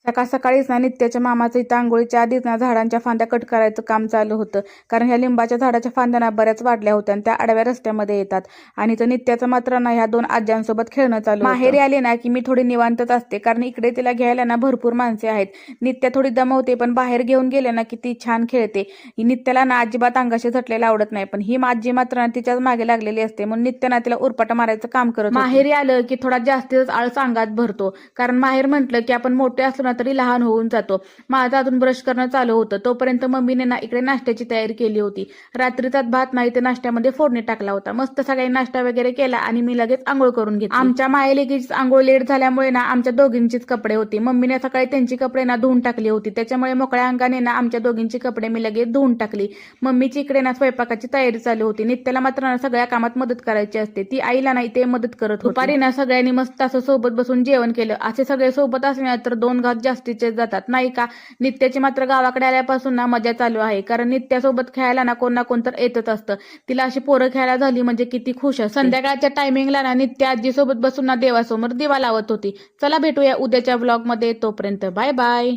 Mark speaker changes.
Speaker 1: सकाळ सकाळीच ना नित्याच्या मामाचं इथं आंघोळीच्या आधीच ना झाडांच्या फांद्या कट करायचं काम चालू होतं. कारण ह्या लिंबाच्या झाडाच्या फांद्या ना बऱ्याच वाढल्या होत्या आणि त्या आडव्या रस्त्यामध्ये येतात. आणि तर नित्याचं मात्र ना ह्या 2 आज्यांसोबत खेळणं चालू होतं. माहेरी आले ना की मी थोडी निवांतच असते, कारण इकडे तिला घ्यायला ना भरपूर माणसे आहेत. नित्या थोडी दमवते, पण बाहेर घेऊन गेले ना की ती छान खेळते. ही नित्याला ना अजिबात अंगाशी झटलेलं आवडत नाही, पण ही आजी मात्र ना तिच्याच मागे लागलेली असते. म्हणून नित्या ना तिला उरपाटा मारायचं काम करत होती. माहेरी आलं की थोडा जास्तीच आळस अंगात भरतो, कारण माहेर म्हटलं की आपण मोठे असलो ना तरी लहान होऊन जातो. माझं अजून ब्रश करणं चालू होतं, तोपर्यंत मम्मीने ना इकडे नाश्त्याची तयारी केली होती. रात्रीचा भात नाही ते नाश्त्यामध्ये फोडणी टाकला होता. मस्त सगळ्यांनी नाश्ता वगैरे केला आणि मी लगेच आंघोळ करून घेतली. आमच्या मायलेकीच आंघोळ लेट झाल्यामुळे ना आमच्या दोघींचीच कपडे होती. मम्मीने सकाळी त्यांची कपडे ना धुवून टाकली होती, त्याच्यामुळे मोकळ्या अंगाने ना आमच्या दोघींची कपडे मी लगेच धुवून टाकली. मम्मीची इकडे ना स्वयंपाकाची तयारी चालू होती. नित्याला मात्र ना सगळ्या कामात मदत करायची असते, ती आईला ना इथे मदत करत होती. दुपारी ना सगळ्यांनी मस्त असं सोबत बसून जेवण केलं. असे सगळे सोबत असले तर 2 घास जास्तीचे जातात नाही का. नित्याची मात्र गावाकडे आल्यापासून ना मजा चालू आहे, कारण नित्यासोबत खेळायला ना कोण तर येतच असतं. तिला अशी पोरं खेळायला झाली म्हणजे किती खुश असते. संध्याकाळच्या टायमिंगला ना नित्या आजी सोबत बसून ना देवासमोर दिवा लावत होती. चला भेटूया उद्याच्या व्लॉग मध्ये, तोपर्यंत बाय बाय.